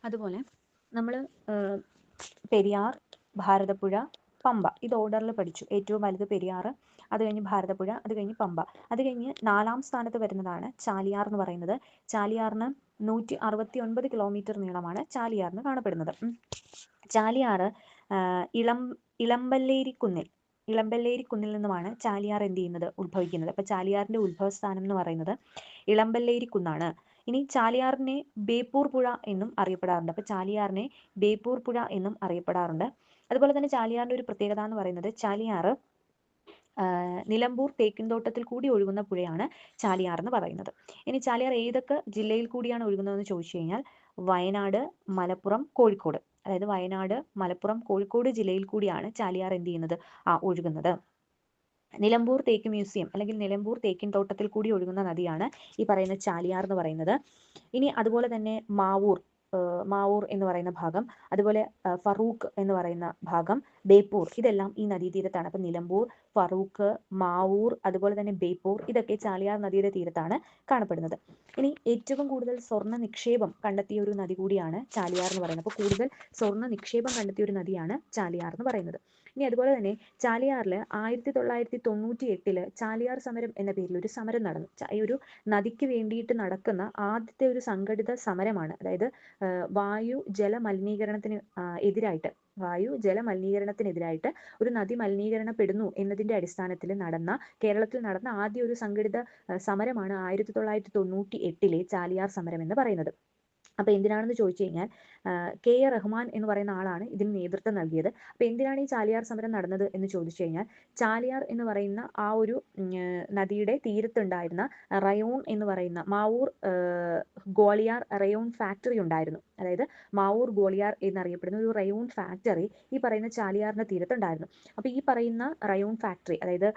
അതുപോലെ നമ്മൾ പെരിയാർ, ഭാരതപ്പുഴ, പമ്പ ഇത് ഓർഡറിൽ പഠിച്ചു. ഏറ്റവും വലുത് പെരിയാർ, അത് കഴിഞ്ഞ് ഭാരതപ്പുഴ, അത് കഴിഞ്ഞ് പമ്പ, അത് കഴിഞ്ഞ് 4ാം സ്ഥാനത്ത് വരുന്നതാണ് ചാലിയാർ എന്ന് പറയുന്നത്. ചാലിയാറിന് 169 കിലോമീറ്റർ നീളമാണ് ചാലിയാറിന് കാണപ്പെടുന്നത്. ചാലിയാർ ഇളമ്പല്ലേരിക്കുന്നിൽ നിന്നുമാണ് ചാലിയാർ എന്ത് ചെയ്യുന്നത്, ഉത്ഭവിക്കുന്നത്. അപ്പോൾ ചാലിയാറിന്റെ ഉത്ഭവസ്ഥാനം എന്ന് പറയുന്നത് ഇളമ്പല്ലേരിക്കുന്നാണ്. ഇനി ചാലിയാറിനെ ബേപ്പൂർ പുഴ എന്നും അറിയപ്പെടാറുണ്ട്. അപ്പോൾ ചാലിയാറിനെ ബേപ്പൂർ പുഴ എന്നും അറിയപ്പെടാറുണ്ട്. അതുപോലെ തന്നെ ചാലിയാറിന്റെ ഒരു പ്രത്യേകത എന്ന് പറയുന്നത് ചാലിയാർ നിലമ്പൂർ തേക്കിൻതോട്ടത്തിൽ കൂടി ഒഴുകുന്ന പുഴയാണ് ചാലിയാർ എന്ന് പറയുന്നത്. ഇനി ചാലിയാർ ഏതൊക്കെ ജില്ലയിൽ കൂടിയാണ് ഒഴുകുന്നതെന്ന് ചോദിച്ചു കഴിഞ്ഞാൽ വയനാട്, മലപ്പുറം, കോഴിക്കോട്, അതായത് വയനാട്, മലപ്പുറം, കോഴിക്കോട് ജില്ലയിൽ കൂടിയാണ് ചാലിയാർ എന്ത് ചെയ്യുന്നത്, ഒഴുകുന്നത്. നിലമ്പൂർ തേക്ക് മ്യൂസിയം അല്ലെങ്കിൽ നിലമ്പൂർ തേക്കിൻ തോട്ടത്തിൽ കൂടി ഒഴുകുന്ന നദിയാണ് ഈ പറയുന്ന ചാലിയാർ എന്ന് പറയുന്നത്. ഇനി അതുപോലെ തന്നെ മാവൂർ എന്ന് പറയുന്ന ഭാഗം, അതുപോലെ ഫറൂഖ് എന്ന് പറയുന്ന ഭാഗം, ബേപ്പൂർ, ഇതെല്ലാം ഈ നദീതീരത്താണ്. അപ്പം നിലമ്പൂർ, ഫറൂഖ്, മാവൂർ, അതുപോലെ തന്നെ ബേപ്പൂർ, ഇതൊക്കെ ചാലിയാർ നദിയുടെ തീരത്താണ് കാണപ്പെടുന്നത്. ഇനി ഏറ്റവും കൂടുതൽ സ്വർണ്ണ നിക്ഷേപം കണ്ടെത്തിയ ഒരു നദി കൂടിയാണ് ചാലിയാർ എന്ന് പറയുന്നത്. അപ്പോൾ കൂടുതൽ സ്വർണ്ണ നിക്ഷേപം കണ്ടെത്തിയ ഒരു നദിയാണ് ചാലിയാർ എന്ന് പറയുന്നത്. ഇനി അതുപോലെ തന്നെ ചാലിയാറിൽ 1998 ചാലിയാർ സമരം എന്ന പേരിൽ ഒരു സമരം നടന്നു. ഈ ഒരു നദിക്ക് വേണ്ടിയിട്ട് നടക്കുന്ന ആദ്യത്തെ ഒരു സംഘടിത സമരമാണ്. അതായത് വായു ജല മലിനീകരണത്തിനെതിരായിട്ട് ഒരു നദി മലിനീകരണപ്പെടുന്നു എന്നതിന്റെ അടിസ്ഥാനത്തിൽ കേരളത്തിൽ നടന്ന ആദ്യ ഒരു സംഘടിത സമരമാണ് 1998 ചാലിയാർ സമരം എന്ന് പറയുന്നത്. അപ്പോൾ എന്തിനാണെന്ന് ചോദിച്ചു കഴിഞ്ഞാൽ KA റഹ്മാൻ എന്ന് പറയുന്ന ആളാണ് ഇതിന് നേതൃത്വം നൽകിയത്. അപ്പോൾ എന്തിനാണ് ഈ ചാലിയാർ സമരം നടന്നത് എന്ന് ചോദിച്ചു കഴിഞ്ഞാൽ ചാലിയാർ എന്ന് പറയുന്ന ആ ഒരു നദിയുടെ തീരത്തുണ്ടായിരുന്ന റയോൺ എന്ന് പറയുന്ന മാവൂർ ഗ്വാളിയാർ റയോൺ ഫാക്ടറി ഉണ്ടായിരുന്നു. അതായത് മാവൂർ ഗ്വാളിയാർ എന്നറിയപ്പെടുന്ന ഒരു റയോൺ ഫാക്ടറി ഈ പറയുന്ന ചാലിയാറിന്റെ തീരത്തുണ്ടായിരുന്നു. അപ്പോൾ ഈ പറയുന്ന റയോൺ ഫാക്ടറി, അതായത്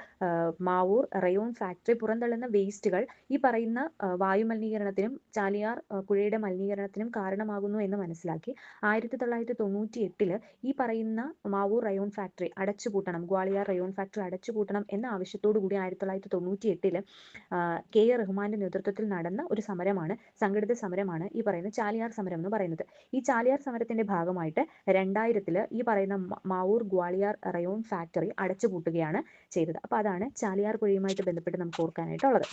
മാവൂർ റയോൺ ഫാക്ടറി പുറന്തള്ളുന്ന വേസ്റ്റുകൾ ഈ പറയുന്ന വായുമലിനീകരണത്തിനും ചാലിയാർ പുഴയുടെ മലിനീകരണത്തിനും കാരണമാകുന്നു എന്ന് മനസ്സിലാക്കി 1998 ഈ പറയുന്ന മാവൂർ റയോൺ ഫാക്ടറി അടച്ചുപൂട്ടണം, ഗ്വാളിയാർ റയോൺ ഫാക്ടറി അടച്ചുപൂട്ടണം എന്ന ആവശ്യത്തോടു കൂടി 1998 KA റഹ്മാന്റെ നേതൃത്വത്തിൽ നടന്ന ഒരു സമരമാണ്, സംഘടിത സമരമാണ് ഈ പറയുന്ന ചാലിയാർ സമരം എന്ന് പറയുന്നത്. ഈ ചാലിയാർ സമരത്തിന്റെ ഭാഗമായിട്ട് 2000 ഈ പറയുന്ന മാവൂർ ഗ്വാളിയാർ റയോൺ ഫാക്ടറി അടച്ചുപൂട്ടുകയാണ് ചെയ്തത്. അപ്പോൾ അതാണ് ചാലിയാർ പുഴയുമായിട്ട് ബന്ധപ്പെട്ട് നമുക്ക് ഓർക്കാനായിട്ടുള്ളത്.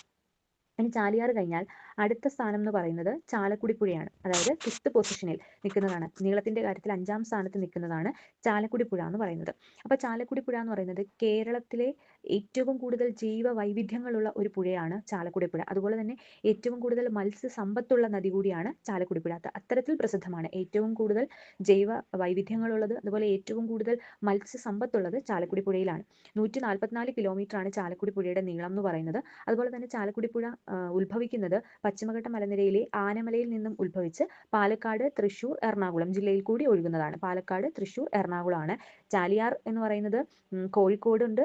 ഇനി ചാലിയാർ കഴിഞ്ഞാൽ അടുത്ത സ്ഥാനം എന്ന് പറയുന്നത് ചാലക്കുടി പുഴയാണ്. അതായത് 5th പൊസിഷനിൽ നിൽക്കുന്നതാണ്, നീളത്തിന്റെ കാര്യത്തിൽ 5ാം സ്ഥാനത്ത് നിൽക്കുന്നതാണ് ചാലക്കുടി പുഴ എന്ന് പറയുന്നത്. അപ്പോൾ ചാലക്കുടി പുഴ എന്ന് പറയുന്നത് കേരളത്തിലെ ഏറ്റവും കൂടുതൽ ജൈവ വൈവിധ്യങ്ങളുള്ള ഒരു പുഴയാണ് ചാലക്കുടി പുഴ. അതുപോലെ തന്നെ ഏറ്റവും കൂടുതൽ മത്സ്യസമ്പത്തുള്ള നദി കൂടിയാണ് ചാലക്കുടി പുഴ. അത്തരത്തിൽ പ്രസിദ്ധമാണ്. ഏറ്റവും കൂടുതൽ ജൈവ വൈവിധ്യങ്ങളുള്ളത്, അതുപോലെ ഏറ്റവും കൂടുതൽ മത്സ്യസമ്പത്തുള്ളത് ചാലക്കുടി പുഴയിലാണ്. 144 കിലോമീറ്ററാണ് ചാലക്കുടി പുഴയുടെ നീളം എന്ന് പറയുന്നത്. അതുപോലെ തന്നെ ചാലക്കുടി പുഴ ഉത്ഭവിക്കുന്നത് പശ്ചിമഘട്ട മലനിരയിലെ ആനമലയിൽ നിന്നും ഉത്ഭവിച്ച് പാലക്കാട്, തൃശ്ശൂർ, എറണാകുളം ജില്ലയിൽ കൂടി ഒഴുകുന്നതാണ്. പാലക്കാട്, തൃശ്ശൂർ, എറണാകുളമാണ്. ചാലിയാർ എന്ന് പറയുന്നത് കോഴിക്കോട് ഉണ്ട്,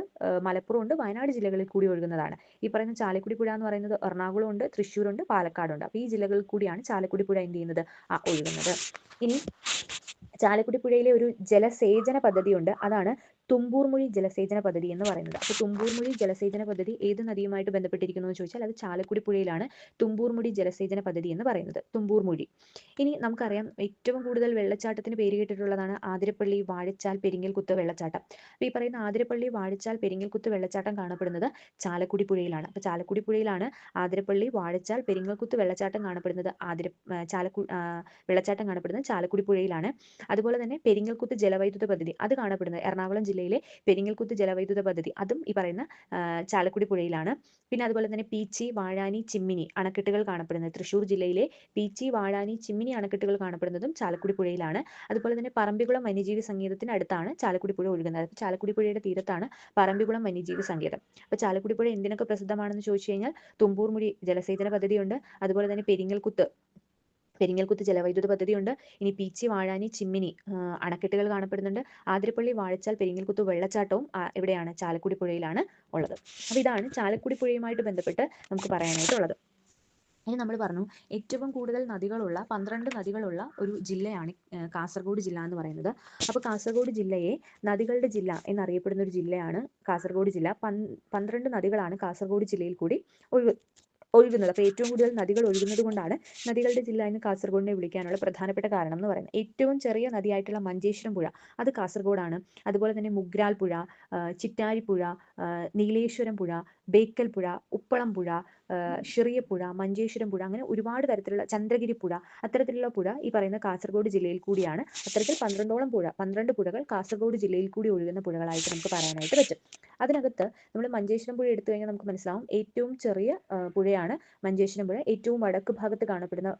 മലപ്പുറം ഉണ്ട്, വയനാട് ജില്ലകളിൽ കൂടി ഒഴുകുന്നതാണ്. ഈ പറയുന്ന ചാലക്കുടി പുഴ എന്ന് പറയുന്നത് എറണാകുളം ഉണ്ട്, തൃശ്ശൂർ ഉണ്ട്, പാലക്കാടുണ്ട്. അപ്പോൾ ഈ ജില്ലകളിൽ കൂടിയാണ് ചാലക്കുടി പുഴ എന്ത് ചെയ്യുന്നത്, ഒഴുകുന്നത്. ഇനി ചാലക്കുടി പുഴയിലെ ഒരു ജലസേചന പദ്ധതിയുണ്ട്, അതാണ് തുമ്പൂർമുഴി ജലസേചന പദ്ധതി എന്ന് പറയുന്നത്. അപ്പോൾ തുമ്പൂർമുഴി ജലസേചന പദ്ധതി ഏത് നദിയുമായിട്ട് ബന്ധപ്പെട്ടിരിക്കുന്നു എന്ന് ചോദിച്ചാൽ അത് ചാലക്കുടി പുഴയിലാണ് തുമ്പൂർമുഴി ജലസേചന പദ്ധതി എന്ന് പറയുന്നത്. തുമ്പൂർമുഴി. ഇനി നമുക്കറിയാം ഏറ്റവും കൂടുതൽ വെള്ളച്ചാട്ടത്തിന് പേര് കേട്ടിട്ടുള്ളതാണ് ആതിരപ്പള്ളി, വാഴച്ചാൽ, പെരിങ്ങൽകുത്ത് വെള്ളച്ചാട്ടം. അപ്പോൾ ഈ പറയുന്ന ആതിരപ്പള്ളി, വാഴച്ചാൽ, പെരിങ്ങൽകുത്ത് വെള്ളച്ചാട്ടം കാണപ്പെടുന്നത് ചാലക്കുടി പുഴയിലാണ്. അപ്പോൾ ചാലക്കുടി പുഴയിലാണ് ആതിരപ്പള്ളി, വാഴച്ചാൽ, പെരിങ്ങൽകുത്ത് വെള്ളച്ചാട്ടം കാണപ്പെടുന്നത്. വെള്ളച്ചാട്ടം കാണപ്പെടുന്നത് ചാലക്കുടി പുഴയിലാണ്. അതുപോലെ തന്നെ പെരിങ്ങൽകുത്ത് ജലവൈദ്യുത പദ്ധതി അത് കാണപ്പെടുന്നത് എറണാകുളം ജില്ലയിലെ പെരിങ്ങൽകുത്ത് ജലവൈദ്യുത പദ്ധതി, അതും ഈ പറയുന്ന ചാലക്കുടി പുഴയിലാണ്. പിന്നെ അതുപോലെ തന്നെ പീച്ചി, വാഴാനി, ചിമ്മിനി അണക്കെട്ടുകൾ കാണപ്പെടുന്നത് തൃശ്ശൂർ ജില്ലയിലെ പീച്ചി, വാഴാനി, ചിമ്മിനി അണക്കെട്ടുകൾ കാണപ്പെടുന്നതും ചാലക്കുടി പുഴയിലാണ്. അതുപോലെ തന്നെ പറമ്പിക്കുളം വന്യജീവി സങ്കേതത്തിന് അടുത്താണ് ചാലക്കുടി പുഴ ഒഴുകുന്നത്. ചാലക്കുടി പുഴയുടെ തീരത്താണ് പറമ്പിക്കുളം വന്യജീവി സങ്കേതം. അപ്പോൾ ചാലക്കുടി പുഴ എന്തിനൊക്കെ പ്രസിദ്ധമാണെന്ന് ചോദിച്ചു കഴിഞ്ഞാൽ തുമ്പൂർമുഴി ജലസേചന പദ്ധതിയുണ്ട്, അതുപോലെ തന്നെ പെരിങ്ങൽകുത്ത് ജലവൈദ്യുത പദ്ധതിയുണ്ട്. ഇനി പീച്ചി, വാഴാനി, ചിമ്മിനി അണക്കെട്ടുകൾ കാണപ്പെടുന്നുണ്ട്. ആതിരപ്പള്ളി, വാഴച്ചാൽ, പെരിങ്ങൽകുത്ത് വെള്ളച്ചാട്ടവും എവിടെയാണ്, ചാലക്കുടി പുഴയിലാണ് ഉള്ളത്. അപ്പോൾ ഇതാണ് ചാലക്കുടി പുഴയുമായിട്ട് ബന്ധപ്പെട്ട് നമുക്ക് പറയാനായിട്ടുള്ളത്. ഇനി നമ്മൾ പറഞ്ഞു ഏറ്റവും കൂടുതൽ നദികളുള്ള 12 നദികളുള്ള ഒരു ജില്ലയാണ് കാസർഗോഡ് ജില്ല എന്ന് പറയുന്നത്. അപ്പോൾ കാസർഗോഡ് ജില്ലയെ നദികളുടെ ജില്ല എന്നറിയപ്പെടുന്ന ഒരു ജില്ലയാണ് കാസർഗോഡ് ജില്ല. 12 നദികളാണ് കാസർഗോഡ് ജില്ലയിൽ കൂടി ഒഴുകുന്നത്. അപ്പോൾ ഏറ്റവും കൂടുതൽ നദികൾ ഒഴുകുന്നത് കൊണ്ടാണ് നദികളുടെ ജില്ല എന്ന് കാസർഗോഡിനെ വിളിക്കാനുള്ള പ്രധാനപ്പെട്ട കാരണം എന്ന് പറയുന്നത്. ഏറ്റവും ചെറിയ നദിയായിട്ടുള്ള മഞ്ചേശ്വരം പുഴ അത് കാസർഗോഡാണ്. അതുപോലെ തന്നെ മുഗ്രാൽ പുഴ, ചിറ്റാരിപ്പുഴ, നീലേശ്വരം പുഴ, ബേക്കൽ പുഴ, ഉപ്പളം പുഴ, ഷിറിയപ്പുഴ, മഞ്ചേശ്വരം പുഴ, അങ്ങനെ ഒരുപാട് തരത്തിലുള്ള ചന്ദ്രഗിരി പുഴ, അത്തരത്തിലുള്ള പുഴ ഈ പറയുന്ന കാസർഗോഡ് ജില്ലയിൽ കൂടിയാണ്. അത്തരത്തിൽ 12 പുഴകൾ കാസർഗോഡ് ജില്ലയിൽ കൂടി ഒഴുകുന്ന പുഴകളായിട്ട് നമുക്ക് പറയാനായിട്ട് പറ്റും. അതിനകത്ത് നമ്മൾ മഞ്ചേശ്വരം പുഴ എടുത്തു കഴിഞ്ഞാൽ നമുക്ക് മനസ്സിലാവും ഏറ്റവും ചെറിയ പുഴയാണ് മഞ്ചേശ്വരം പുഴ. ഏറ്റവും വടക്ക് ഭാഗത്ത് കാണപ്പെടുന്ന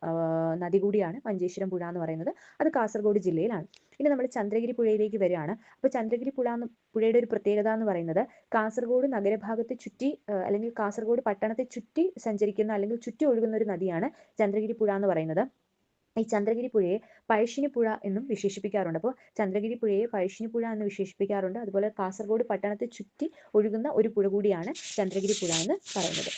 നദി കൂടിയാണ് മഞ്ചേശ്വരം പുഴ എന്ന് പറയുന്നത്. അത് കാസർഗോഡ് ജില്ലയിലാണ്. ഇനി നമ്മൾ ചന്ദ്രഗിരി പുഴയിലേക്ക് വരികയാണ്. അപ്പോൾ ചന്ദ്രഗിരി പുഴയുടെ ഒരു പ്രത്യേകത എന്ന് പറയുന്നത് കാസർഗോഡ് നഗരഭാഗത്തെ ചുറ്റി അല്ലെങ്കിൽ കാസർഗോഡ് പട്ടണത്തെ ചുറ്റി സഞ്ചരിക്കുന്ന അല്ലെങ്കിൽ ചുറ്റി ഒഴുകുന്ന ഒരു നദിയാണ് ചന്ദ്രഗിരി പുഴ എന്ന് പറയുന്നത്. ഈ ചന്ദ്രഗിരി പുഴയെ പഴശ്ശിനി പുഴ എന്നും വിശേഷിപ്പിക്കാറുണ്ട്. അപ്പോൾ ചന്ദ്രഗിരി പുഴയെ പഴശ്ശിനി പുഴ എന്ന് വിശേഷിപ്പിക്കാറുണ്ട്. അതുപോലെ കാസർഗോഡ് പട്ടണത്തെ ചുറ്റി ഒഴുകുന്ന ഒരു പുഴ കൂടിയാണ് ചന്ദ്രഗിരി പുഴ എന്ന് പറയുന്നത്.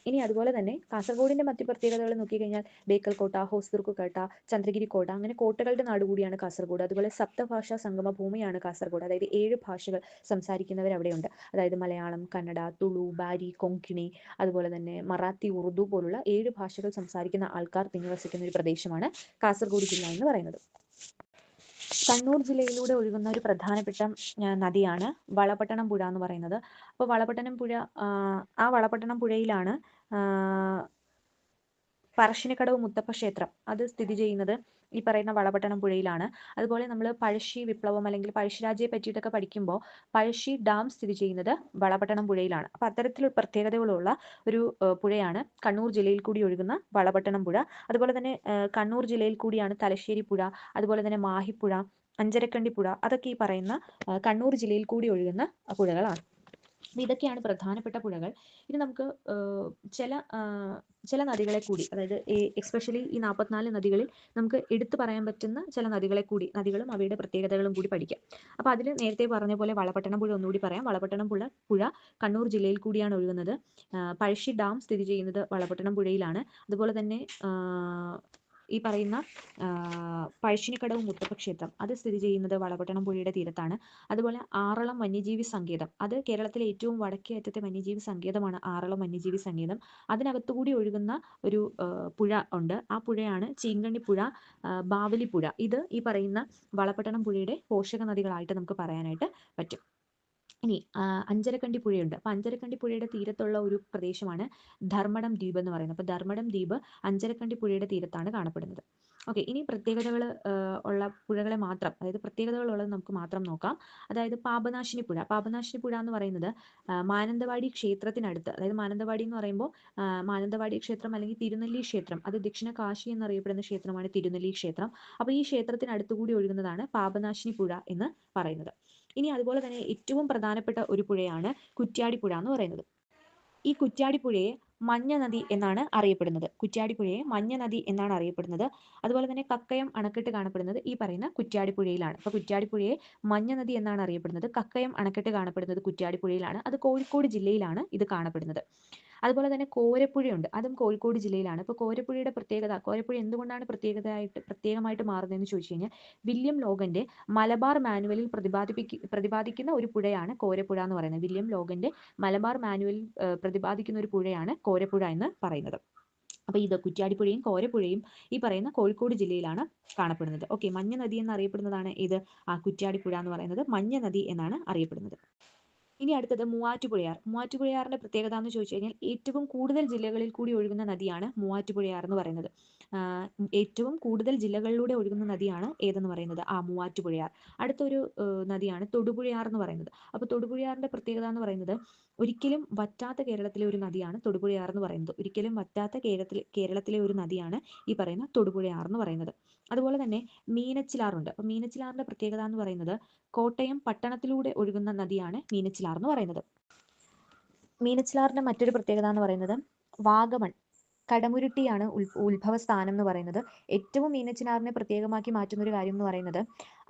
ഇനി അതുപോലെ തന്നെ കാസർഗോഡിന്റെ മറ്റു പ്രത്യേകതകൾ നോക്കിക്കഴിഞ്ഞാൽ ബേക്കൽ കോട്ട, ഹോസ്ദുർഗ് കോട്ട, ചന്ദ്രഗിരി കോട്ട, അങ്ങനെ കോട്ടകളുടെ നാട് കൂടിയാണ് കാസർഗോഡ്. അതുപോലെ സപ്തഭാഷാ സംഗമ ഭൂമിയാണ് കാസർഗോഡ്. അതായത് 7 ഭാഷകൾ സംസാരിക്കുന്നവർ അവിടെയുണ്ട്. അതായത് മലയാളം, കന്നഡ, തുളു, ബാരി, കൊങ്കിണി, അതുപോലെ തന്നെ മറാത്തി, ഉറുദു പോലുള്ള 7 ഭാഷകൾ സംസാരിക്കുന്ന ആൾക്കാർ തിങ്ങിവസിക്കുന്ന ഒരു പ്രദേശമാണ് കാസർഗോഡ് ജില്ല എന്ന് പറയുന്നത്. കണ്ണൂർ ജില്ലയിലൂടെ ഒഴുകുന്ന ഒരു പ്രധാനപ്പെട്ട നദിയാണ് വളപട്ടണം പുഴ എന്ന് പറയുന്നത്. അപ്പോൾ വളപട്ടണം പുഴ, ആ വളപട്ടണം പുഴയിലാണ് പറശ്ശിനിക്കടവ് മുത്തപ്പ ക്ഷേത്രം അത് സ്ഥിതി ചെയ്യുന്നത് ഈ പറയുന്ന വളപട്ടണം പുഴയിലാണ്. അതുപോലെ നമ്മൾ പഴശ്ശി വിപ്ലവം അല്ലെങ്കിൽ പഴശ്ശിരാജയെ പറ്റിയിട്ടൊക്കെ പഠിക്കുമ്പോൾ പഴശ്ശി ഡാം സ്ഥിതി ചെയ്യുന്നത് വളപട്ടണം പുഴയിലാണ്. അപ്പോൾ അത്തരത്തിലുള്ള പ്രത്യേകതകളുള്ള ഒരു പുഴയാണ് കണ്ണൂർ ജില്ലയിൽ കൂടി ഒഴുകുന്ന വളപട്ടണം പുഴ. അതുപോലെ തന്നെ കണ്ണൂർ ജില്ലയിൽ കൂടിയാണ് തലശ്ശേരി പുഴ, അതുപോലെ തന്നെ മാഹിപ്പുഴ, അഞ്ചരക്കണ്ടി പുഴ, അതൊക്കെ ഈ പറയുന്ന കണ്ണൂർ ജില്ലയിൽ കൂടി ഒഴുകുന്ന പുഴകളാണ്. ഇതൊക്കെയാണ് പ്രധാനപ്പെട്ട പുഴകൾ. ഇനി നമുക്ക് ചില നദികളെ കൂടി, അതായത് എസ്പെഷ്യലി ഈ 44 നദികളിൽ നമുക്ക് എടുത്തു പറയാൻ പറ്റുന്ന ചില നദികളും അവയുടെ പ്രത്യേകതകളും കൂടി പഠിക്കാം. അപ്പോൾ അതിൽ നേരത്തെ പറഞ്ഞ പോലെ വളപട്ടണം പുഴ ഒന്നുകൂടി പറയാം. വളപട്ടണം പുഴ കണ്ണൂർ ജില്ലയിൽ കൂടിയാണ് ഒഴുകുന്നത്. പഴശ്ശി ഡാം സ്ഥിതി ചെയ്യുന്നത് വളപട്ടണം പുഴയിലാണ്. അതുപോലെ തന്നെ ഈ പറയുന്ന പഴശ്ശിനിക്കടവ് മുത്തപ്പ ക്ഷേത്രം അത് സ്ഥിതി ചെയ്യുന്നത് വളപട്ടണം പുഴയുടെ തീരത്താണ്. അതുപോലെ ആറളം വന്യജീവി സങ്കേതം, അത് കേരളത്തിലെ ഏറ്റവും വടക്കേ അറ്റത്തെ വന്യജീവി സങ്കേതമാണ് ആറളം വന്യജീവി സങ്കേതം. അതിനകത്തുകൂടി ഒഴുകുന്ന ഒരു പുഴ ഉണ്ട്. ആ പുഴയാണ് ചീങ്കണ്ണിപ്പുഴ, ബാവലിപ്പുഴ. ഇത് ഈ പറയുന്ന വളപട്ടണം പുഴയുടെ പോഷക നദികളായിട്ട് നമുക്ക് പറയാനായിട്ട് പറ്റും. ഇനി അഞ്ചരക്കണ്ടി പുഴയുണ്ട്. അപ്പോൾ അഞ്ചരക്കണ്ടി പുഴയുടെ തീരത്തുള്ള ഒരു പ്രദേശമാണ് ധർമ്മടം ദ്വീപ് എന്ന് പറയുന്നത്. അപ്പോൾ ധർമ്മടം ദ്വീപ് അഞ്ചരക്കണ്ടി പുഴയുടെ തീരത്താണ് കാണപ്പെടുന്നത്. ഓക്കെ, ഇനി പ്രത്യേകതകൾ ഉള്ള പുഴകളെ മാത്രം, അതായത് പ്രത്യേകതകളുള്ളത് നമുക്ക് മാത്രം നോക്കാം. അതായത് പാപനാശിനി പുഴ എന്ന് പറയുന്നത് മാനന്തവാടി ക്ഷേത്രത്തിനടുത്ത്, അതായത് മാനന്തവാടി എന്ന് പറയുമ്പോൾ മാനന്തവാടി ക്ഷേത്രം അല്ലെങ്കിൽ തിരുനെല്ലി ക്ഷേത്രം, അത് ദക്ഷിണ കാശി എന്നറിയപ്പെടുന്ന ക്ഷേത്രമാണ് തിരുനെല്ലി ക്ഷേത്രം. അപ്പോൾ ഈ ക്ഷേത്രത്തിനടുത്തുകൂടി ഒഴുകുന്നതാണ് പാപനാശിനി പുഴ എന്ന് പറയുന്നത്. ഇനി അതുപോലെ തന്നെ ഏറ്റവും പ്രധാനപ്പെട്ട ഒരു പുഴയാണ് കുറ്റ്യാടിപ്പുഴ എന്ന് പറയുന്നത്. ഈ കുറ്റ്യാടിപ്പുഴയെ മഞ്ഞ നദി എന്നാണ് അറിയപ്പെടുന്നത്. അതുപോലെ തന്നെ കക്കയം അണക്കെട്ട് കാണപ്പെടുന്നത് ഈ പറയുന്ന കുറ്റ്യാടിപ്പുഴയിലാണ്. അപ്പോൾ കുറ്റ്യാടിപ്പുഴയെ മഞ്ഞ നദി എന്നാണ് അറിയപ്പെടുന്നത്. കക്കയം അണക്കെട്ട് കാണപ്പെടുന്നത് കുറ്റ്യാടിപ്പുഴയിലാണ്. അത് കോഴിക്കോട് ജില്ലയിലാണ് ഇത് കാണപ്പെടുന്നത്. അതുപോലെ തന്നെ കോരപ്പുഴയുണ്ട്, അതും കോഴിക്കോട് ജില്ലയിലാണ്. ഇപ്പോൾ കോരപ്പുഴയുടെ കോരപ്പുഴ എന്തുകൊണ്ടാണ് പ്രത്യേകമായിട്ട് മാറുന്നതെന്ന് ചോദിച്ചു കഴിഞ്ഞാൽ വില്യം ലോഗന്റെ മലബാർ മാനുവലിൽ പ്രതിപാദിക്കുന്ന ഒരു പുഴയാണ് കോരപ്പുഴ എന്ന് പറയുന്നത്. വില്യം ലോഗന്റെ മലബാർ മാനുവലിൽ പ്രതിപാദിക്കുന്ന ഒരു പുഴയാണ് കോരപ്പുഴ എന്ന് പറയുന്നത്. അപ്പോൾ ഇത് കുറ്റ്യാടിപ്പുഴയും കോരപ്പുഴയും ഈ പറയുന്ന കോഴിക്കോട് ജില്ലയിലാണ് കാണപ്പെടുന്നത്. ഓക്കെ, മഞ്ഞ നദി എന്നറിയപ്പെടുന്നതാണ് ഇത് കുറ്റ്യാടിപ്പുഴ എന്ന് പറയുന്നത്. മഞ്ഞ നദി എന്നാണ് അറിയപ്പെടുന്നത്. ഇനി അടുത്തത് മൂവാറ്റുപുഴയാറിന്റെ പ്രത്യേകത എന്ന് ചോദിച്ചു കഴിഞ്ഞാൽ ഏറ്റവും കൂടുതൽ ജില്ലകളിൽ കൂടി ഒഴുകുന്ന നദിയാണ് മൂവാറ്റുപുഴയാർ എന്ന് പറയുന്നത്. ഏറ്റവും കൂടുതൽ ജില്ലകളിലൂടെ ഒഴുകുന്ന നദിയാണ് ഏതെന്ന് പറയുന്നത് മൂവാറ്റുപുഴയാർ. അടുത്തൊരു നദിയാണ് തൊടുപുഴയാർ എന്ന് പറയുന്നത്. അപ്പോൾ തൊടുപുഴയാറിന്റെ പ്രത്യേകത എന്ന് പറയുന്നത് ഒരിക്കലും വറ്റാത്ത കേരളത്തിലെ ഒരു നദിയാണ് തൊടുപുഴയാർ എന്ന് പറയുന്നത്. ഒരിക്കലും വറ്റാത്ത കേരളത്തിലെ ഒരു നദിയാണ് ഈ പറയുന്ന തൊടുപുഴയാർ എന്ന് പറയുന്നത്. അതുപോലെ തന്നെ മീനച്ചിലാറുണ്ട്. അപ്പോൾ മീനച്ചിലാറിന്റെ പ്രത്യേകത എന്ന് പറയുന്നത് കോട്ടയം പട്ടണത്തിലൂടെ ഒഴുകുന്ന നദിയാണ് മീനച്ചിലാർ എന്ന് പറയുന്നത്. മീനച്ചിലാറിന്റെ മറ്റൊരു പ്രത്യേകത എന്ന് പറയുന്നത് വാഗമൺ കടമുരുട്ടിയാണ് ഉത്ഭവ സ്ഥാനം എന്ന് പറയുന്നത്. ഏറ്റവും മീനച്ചിലാറിനെ പ്രത്യേകമാക്കി മാറ്റുന്ന ഒരു കാര്യം എന്ന് പറയുന്നത്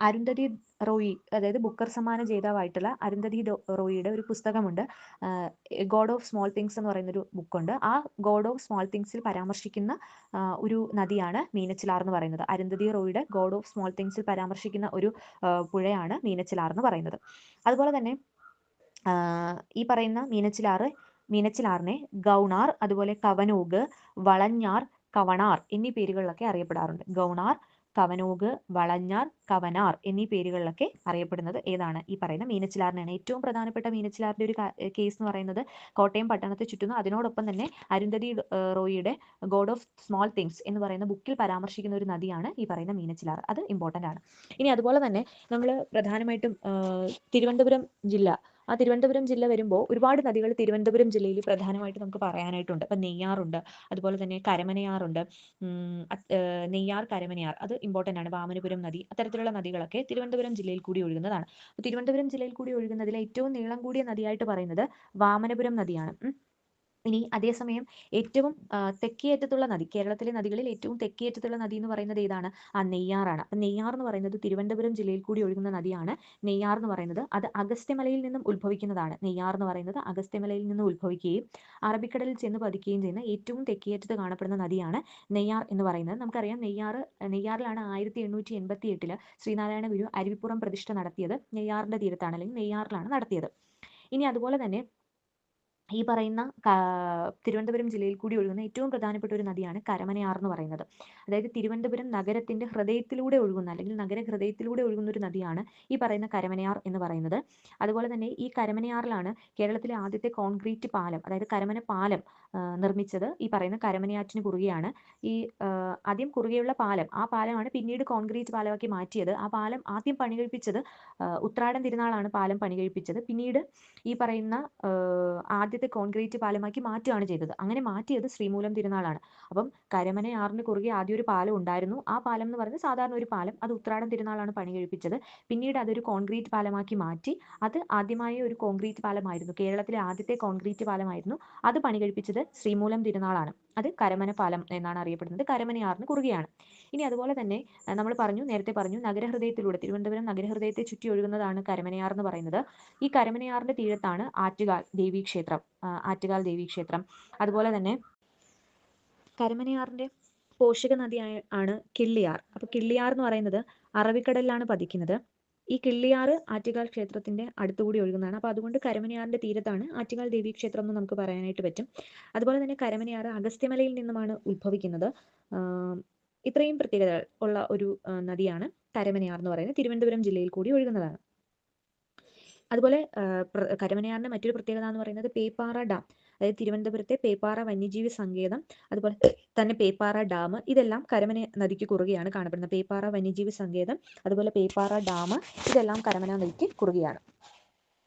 അരുന്ധതി റോയി, അതായത് ബുക്കർ സമ്മാന ജേതാവായിട്ടുള്ള അരുന്ധതി റോയിയുടെ ഒരു പുസ്തകമുണ്ട്, ഗോഡ് ഓഫ് സ്മോൾ തിങ്സ് എന്ന് പറയുന്നൊരു ബുക്കുണ്ട്. ആ ഗോഡ് ഓഫ് സ്മോൾ തിങ്സിൽ പരാമർശിക്കുന്ന ഒരു നദിയാണ് മീനച്ചിലാർ എന്ന് പറയുന്നത്. അരുന്ധതി റോയിയുടെ ഗോഡ് ഓഫ് സ്മോൾ തിങ്സിൽ പരാമർശിക്കുന്ന ഒരു പുഴയാണ് മീനച്ചിലാർ എന്ന് പറയുന്നത്. അതുപോലെ തന്നെ ഈ പറയുന്ന മീനച്ചിലാറ് മീനച്ചിലാറിനെ ഗൗണാർ, അതുപോലെ കവനോഗ്, വളഞ്ഞാർ, കവണാർ എന്നീ പേരുകളിലൊക്കെ അറിയപ്പെടാറുണ്ട്. ഗൗണാർ, കവനോഗ്, വളഞ്ഞാർ, കവനാർ എന്നീ പേരുകളിലൊക്കെ അറിയപ്പെടുന്നത് ഏതാണ്? ഈ പറയുന്ന മീനച്ചിലാറിനാണ്. ഏറ്റവും പ്രധാനപ്പെട്ട മീനച്ചിലാറിന്റെ ഒരു കേസ് എന്ന് പറയുന്നത് കോട്ടയം പട്ടണത്തെ ചുറ്റുന്നു. അതിനോടൊപ്പം തന്നെ അരുന്ധതി റോയിയുടെ ഗോഡ് ഓഫ് സ്മോൾ തിങ്സ് എന്ന് പറയുന്ന ബുക്കിൽ പരാമർശിക്കുന്ന ഒരു നദിയാണ് ഈ പറയുന്ന മീനച്ചിലാർ. അത് ഇമ്പോർട്ടന്റ് ആണ്. ഇനി അതുപോലെ തന്നെ നമ്മൾ പ്രധാനമായിട്ടും തിരുവനന്തപുരം ജില്ല, ആ തിരുവനന്തപുരം ജില്ല വരുമ്പോൾ ഒരുപാട് നദികൾ തിരുവനന്തപുരം ജില്ലയിൽ പ്രധാനമായിട്ട് നമുക്ക് പറയാനായിട്ടുണ്ട്. അപ്പം നെയ്യാറുണ്ട്, അതുപോലെ തന്നെ കരമനയാറുണ്ട്. നെയ്യാർ, കരമനയാർ അത് ഇമ്പോർട്ടന്റ് ആണ്. വാമനപുരം നദി, അത്തരത്തിലുള്ള നദികളൊക്കെ തിരുവനന്തപുരം ജില്ലയിൽ കൂടി ഒഴുകുന്നതാണ്. അപ്പോൾ തിരുവനന്തപുരം ജില്ലയിൽ കൂടി ഒഴുകുന്നതിലെ ഏറ്റവും നീളം കൂടിയ നദിയായിട്ട് പറയുന്നത് വാമനപുരം നദിയാണ്. ഇനി അതേസമയം ഏറ്റവും തെക്കേയറ്റത്തുള്ള നദി, കേരളത്തിലെ നദികളിൽ ഏറ്റവും തെക്കേയറ്റത്തുള്ള നദി എന്ന് പറയുന്നത് ഏതാണ്? നെയ്യാറാണ്. അപ്പം നെയ്യാർ എന്ന് പറയുന്നത് തിരുവനന്തപുരം ജില്ലയിൽ കൂടി ഒഴുകുന്ന നദിയാണ്. നെയ്യാർ എന്ന് പറയുന്നത് അത് അഗസ്ത്യമലയിൽ നിന്നും ഉത്ഭവിക്കുന്നതാണ്. നെയ്യാർ എന്ന് പറയുന്നത് അഗസ്ത്യമലയിൽ നിന്നും ഉത്ഭവിക്കുകയും അറബിക്കടലിൽ ചെന്ന് പതിക്കുകയും ചെയ്യുന്ന ഏറ്റവും തെക്കേയറ്റത്ത് കാണപ്പെടുന്ന നദിയാണ് നെയ്യാർ എന്ന് പറയുന്നത്. നമുക്കറിയാം നെയ്യാറിലാണ് 1888 ശ്രീനാരായണ ഗുരു അരുവിപ്പുറം പ്രതിഷ്ഠ നടത്തിയത്. നെയ്യാറിന്റെ തീരത്താണ്, അല്ലെങ്കിൽ നെയ്യാറിലാണ് നടത്തിയത്. ഇനി അതുപോലെ തന്നെ ഈ പറയുന്ന തിരുവനന്തപുരം ജില്ലയിൽ കൂടി ഒഴുകുന്ന ഏറ്റവും പ്രധാനപ്പെട്ട ഒരു നദിയാണ് കരമനയാർ എന്ന് പറയുന്നത്. അതായത് തിരുവനന്തപുരം നഗരത്തിന്റെ ഹൃദയത്തിലൂടെ ഒഴുകുന്ന, അല്ലെങ്കിൽ നഗര ഹൃദയത്തിലൂടെ ഒഴുകുന്ന ഒരു നദിയാണ് ഈ പറയുന്ന കരമനയാർ എന്ന് പറയുന്നത്. അതുപോലെ തന്നെ ഈ കരമനയാറിലാണ് കേരളത്തിലെ ആദ്യത്തെ കോൺക്രീറ്റ് പാലം, അതായത് കരമന പാലം നിർമ്മിച്ചത് ഈ പറയുന്ന കരമനയാറ്റിന് കുറുകെയാണ്. ഈ ആദ്യം കുറുകെയുള്ള പാലം, ആ പാലമാണ് പിന്നീട് കോൺക്രീറ്റ് പാലമാക്കി മാറ്റിയത്. ആ പാലം ആദ്യം പണി കഴിപ്പിച്ചത് ഉത്രാടം തിരുനാളാണ് പാലം പണി കഴിപ്പിച്ചത്. പിന്നീട് ഈ പറയുന്ന ആദ്യത്തെ കോൺക്രീറ്റ് പാലമാക്കി മാറ്റുകയാണ് ചെയ്തത്. അങ്ങനെ മാറ്റിയത് ശ്രീമൂലം തിരുനാളാണ്. അപ്പം കരമനയാറിന് കുറുകെ ആദ്യം ഒരു പാലം ഉണ്ടായിരുന്നു. ആ പാലം എന്ന് പറയുന്നത് സാധാരണ ഒരു പാലം, അത് ഉത്രാടം തിരുനാളാണ് പണി കഴിപ്പിച്ചത്. പിന്നീട് അതൊരു കോൺക്രീറ്റ് പാലമാക്കി മാറ്റി. അത് ആദ്യമായ ഒരു കോൺക്രീറ്റ് പാലമായിരുന്നു, കേരളത്തിലെ ആദ്യത്തെ കോൺക്രീറ്റ് പാലമായിരുന്നു. അത് പണി കഴിപ്പിച്ചത് ശ്രീമൂലം തിരുനാളാണ്. അത് കരമന പാലം എന്നാണ് അറിയപ്പെടുന്നത്. കരമനയാറിന് കുറുകെയാണ്. ഇനി അതുപോലെ തന്നെ നമ്മൾ നേരത്തെ പറഞ്ഞു നഗരഹൃദയത്തിലൂടെ, തിരുവനന്തപുരം നഗരഹൃദയത്തെ ചുറ്റി ഒഴുകുന്നതാണ് കരമനയാർ എന്ന് പറയുന്നത്. ഈ കരമനയാറിന്റെ തീരത്താണ് ആറ്റുകാൽ ദേവീക്ഷേത്രം. ആറ്റുകാൽ ദേവീക്ഷേത്രം. അതുപോലെ തന്നെ കരമനയാറിന്റെ പോഷക നദിയാണ് കിള്ളിയാർ. അപ്പൊ കിള്ളിയാർ എന്ന് പറയുന്നത് അറബിക്കടലിലാണ് പതിക്കുന്നത്. ഈ കിള്ളിയാർ ആറ്റുകാൽ ക്ഷേത്രത്തിന്റെ അടുത്തുകൂടി ഒഴുകുന്നതാണ്. അപ്പൊ അതുകൊണ്ട് കരമനയാറിന്റെ തീരത്താണ് ആറ്റുകാൽ ദേവീക്ഷേത്രം എന്ന് നമുക്ക് പറയാനായിട്ട് പറ്റും. അതുപോലെ തന്നെ കരമനയാർ അഗസ്ത്യമലയിൽ നിന്നുമാണ് ഉത്ഭവിക്കുന്നത്. ഇത്രയും പ്രത്യേകതകൾ ഉള്ള ഒരു നദിയാണ് കരമനയാർ എന്ന് പറയുന്നത്. തിരുവനന്തപുരം ജില്ലയിൽ കൂടി ഒഴുകുന്നതാണ്. അതുപോലെ കരമനയാറിന്റെ മറ്റൊരു പ്രത്യേകത എന്ന് പറയുന്നത് പേപ്പാറ ഡാം, അതായത് തിരുവനന്തപുരത്തെ പേപ്പാറ വന്യജീവി സങ്കേതം, അതുപോലെ തന്നെ പേപ്പാറ ഡാം, ഇതെല്ലാം കരമന നദിക്ക് കുറുകെയാണ് കാണപ്പെടുന്നത്. പേപ്പാറ വന്യജീവി സങ്കേതം, അതുപോലെ പേപ്പാറ ഡാം, ഇതെല്ലാം കരമന നദിക്ക് കുറുകെയാണ്.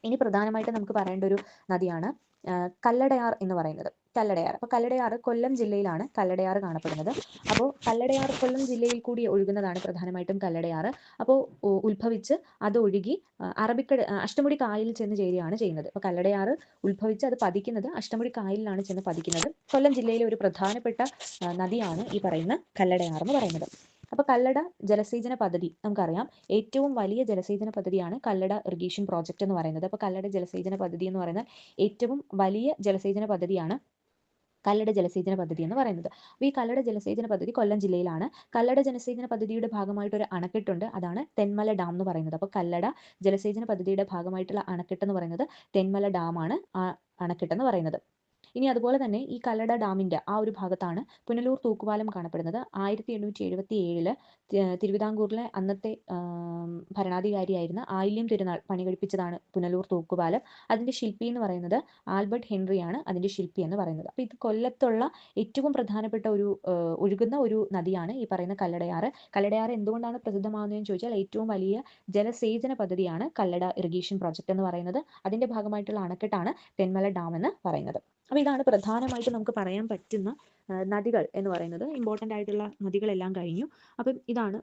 ഇനി പ്രധാനമായിട്ട് നമുക്ക് പറയേണ്ട ഒരു നദിയാണ് കല്ലടയാർ എന്ന് പറയുന്നത്. കല്ലടയാർ, അപ്പോൾ കല്ലടയാർ കൊല്ലം ജില്ലയിലാണ് കല്ലടയാർ കാണപ്പെടുന്നത്. അപ്പോൾ കല്ലടയാർ കൊല്ലം ജില്ലയിൽ കൂടി ഒഴുകുന്നതാണ് പ്രധാനമായിട്ടും കല്ലടയാർ. അപ്പോൾ ഉത്ഭവിച്ച് അത് ഒഴുകി അഷ്ടമുടി കായലിൽ ചെന്ന് ചേരുകയാണ് ചെയ്യുന്നത്. അപ്പോൾ കല്ലടയാർ ഉത്ഭവിച്ച് അത് പതിക്കുന്നത് അഷ്ടമുടി കായലിലാണ് ചെന്ന് പതിക്കുന്നത്. കൊല്ലം ജില്ലയിലെ ഒരു പ്രധാനപ്പെട്ട നദിയാണ് ഈ പറയുന്ന കല്ലടയാർ എന്ന് പറയുന്നത്. അപ്പോൾ കല്ലട ജലസേചന പദ്ധതി നമുക്കറിയാം, ഏറ്റവും വലിയ ജലസേചന പദ്ധതിയാണ് കല്ലട ഇറിഗേഷൻ പ്രോജക്റ്റ് എന്ന് പറയുന്നത്. അപ്പോൾ കല്ലട ജലസേചന പദ്ധതി എന്ന് പറയുന്നത് ഏറ്റവും വലിയ ജലസേചന പദ്ധതിയാണ് കല്ലട ജലസേചന പദ്ധതി എന്ന് പറയുന്നത്. അപ്പോൾ ഈ കല്ലട ജലസേചന പദ്ധതി കൊല്ലം ജില്ലയിലാണ്. കല്ലട ജലസേചന പദ്ധതിയുടെ ഭാഗമായിട്ടൊരു അണക്കെട്ടുണ്ട്, അതാണ് തെന്മല ഡാം എന്ന് പറയുന്നത്. അപ്പോൾ കല്ലട ജലസേചന പദ്ധതിയുടെ ഭാഗമായിട്ടുള്ള അണക്കെട്ട് എന്ന് പറയുന്നത് തെന്മല ഡാമാണ് ആ അണക്കെട്ടെന്ന് പറയുന്നത്. ഇനി അതുപോലെ തന്നെ ഈ കല്ലട ഡാമിന്റെ ആ ഒരു ഭാഗത്താണ് പുനലൂർ തൂക്കുപാലം കാണപ്പെടുന്നത്. 1877 തിരുവിതാംകൂറിലെ അന്നത്തെ ഭരണാധികാരിയായിരുന്ന ആയില്യം തിരുനാൾ പണി കഴിപ്പിച്ചതാണ് പുനലൂർ തൂക്കുപാലം. അതിന്റെ ശില്പി എന്ന് പറയുന്നത് ആൽബർട്ട് ഹെൻറിയാണ് അതിന്റെ ശില്പി എന്ന് പറയുന്നത്. അപ്പോൾ ഇത് കൊല്ലത്തുള്ള ഏറ്റവും പ്രധാനപ്പെട്ട ഒരു ഒഴുകുന്ന ഒരു നദിയാണ് ഈ പറയുന്ന കല്ലടയാർ. കല്ലടയാർ എന്തുകൊണ്ടാണ് പ്രസിദ്ധമാകുന്നതെന്ന് ചോദിച്ചാൽ ഏറ്റവും വലിയ ജലസേചന പദ്ധതിയാണ് കല്ലട ഇറിഗേഷൻ പ്രോജക്റ്റ് എന്ന് പറയുന്നത്. അതിന്റെ ഭാഗമായിട്ടുള്ള അണക്കെട്ടാണ് തെന്മല ഡാം എന്ന് പറയുന്നത്. അപ്പോൾ ഇതാണ് പ്രധാനമായിട്ട് നമുക്ക് പറയാൻ പറ്റുന്ന നദികൾ എന്ന് പറയുന്നത്. ഇമ്പോർട്ടൻ്റ് ആയിട്ടുള്ള നദികളെല്ലാം കഴിഞ്ഞു. അപ്പം ഇതാണ്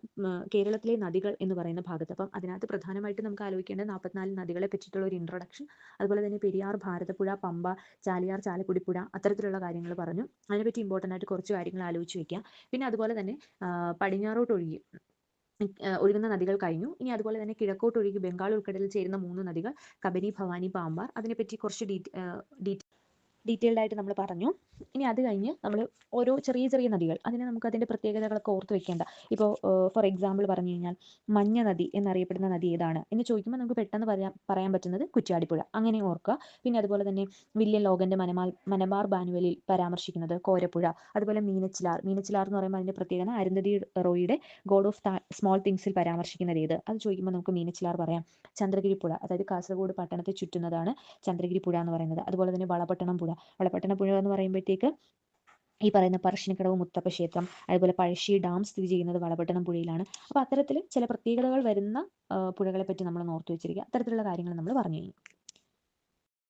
കേരളത്തിലെ നദികൾ എന്ന് പറയുന്ന ഭാഗത്ത്. അപ്പം അതിനകത്ത് പ്രധാനമായിട്ട് നമുക്ക് ആലോചിക്കേണ്ടത് 44 നദികളെ പറ്റിയിട്ടുള്ള ഒരു ഇൻട്രൊഡക്ഷൻ, അതുപോലെ തന്നെ പെരിയാർ, ഭാരതപ്പുഴ, പമ്പ, ചാലിയാർ, ചാലക്കുടി പുഴ, അത്തരത്തിലുള്ള കാര്യങ്ങൾ പറഞ്ഞു. അതിനെപ്പറ്റി ഇമ്പോർട്ടൻ്റ് ആയിട്ട് കുറച്ച് കാര്യങ്ങൾ ആലോചിച്ച് വെക്കുക. പിന്നെ അതുപോലെ തന്നെ പടിഞ്ഞാറോട്ട് ഒഴുകുന്ന നദികൾ കഴിഞ്ഞു. ഇനി അതുപോലെ തന്നെ കിഴക്കോട്ട് ഒഴുകി ബംഗാൾ ഉൾക്കടലിൽ ചേരുന്ന 3 നദികൾ കബനി, ഭവാനി, പാമ്പാർ. അതിനെപ്പറ്റി കുറച്ച് ഡീറ്റെയിൽഡ് ആയിട്ട് നമ്മൾ പറഞ്ഞു. ഇനി അത് കഴിഞ്ഞ് നമ്മൾ ഓരോ ചെറിയ ചെറിയ നദികൾ, അതിനെ നമുക്ക് അതിൻ്റെ പ്രത്യേകതകളൊക്കെ ഓർത്ത് വെക്കേണ്ട. ഇപ്പോൾ ഫോർ എക്സാമ്പിൾ പറഞ്ഞു കഴിഞ്ഞാൽ മഞ്ഞ നദി എന്നറിയപ്പെടുന്ന നദി ഏതാണ് എന്ന് ചോദിക്കുമ്പോൾ നമുക്ക് പെട്ടെന്ന് പറയാൻ പറ്റുന്നത് കുറ്റ്യാടിപ്പുഴ, അങ്ങനെ ഓർക്കുക. പിന്നെ അതുപോലെ തന്നെ വില്യം ലോഗന്റെ മലബാർ ബാനുവലിൽ പരാമർശിക്കുന്നത് കോരപ്പുഴ. അതുപോലെ മീനച്ചിലാർ എന്ന് പറയുമ്പോൾ അതിൻ്റെ പ്രത്യേകത അരുന്ധതി റോയിയുടെ ഗോഡ് ഓഫ് സ്മോൾ തിങ്സിൽ പരാമർശിക്കുന്നത് ഏത്, അത് ചോദിക്കുമ്പോൾ നമുക്ക് മീനച്ചിലാർ പറയാം. ചന്ദ്രഗിരി പുഴ, അതായത് കാസർഗോഡ് പട്ടണത്തെ ചുറ്റുന്നതാണ് ചന്ദ്രഗിരി പുഴ എന്ന് പറയുന്നത്. അതുപോലെ തന്നെ വളപട്ടണം പുഴ എന്ന് പറയുമ്പോഴത്തേക്ക് ഈ പറയുന്ന പറശ്ശിനിക്കടവ് മുത്തപ്പ ക്ഷേത്രം, അതുപോലെ പഴശ്ശി ഡാം സ്ഥിതി ചെയ്യുന്നത് വളപട്ടണം പുഴയിലാണ്. അപ്പോൾ അത്തരത്തിൽ ചില പ്രത്യേകതകൾ വരുന്ന പുഴകളെ പറ്റി നമ്മൾ ഓർത്ത് വെച്ചിരിക്കുക. അത്തരത്തിലുള്ള കാര്യങ്ങൾ നമ്മൾ പറഞ്ഞു കഴിഞ്ഞു.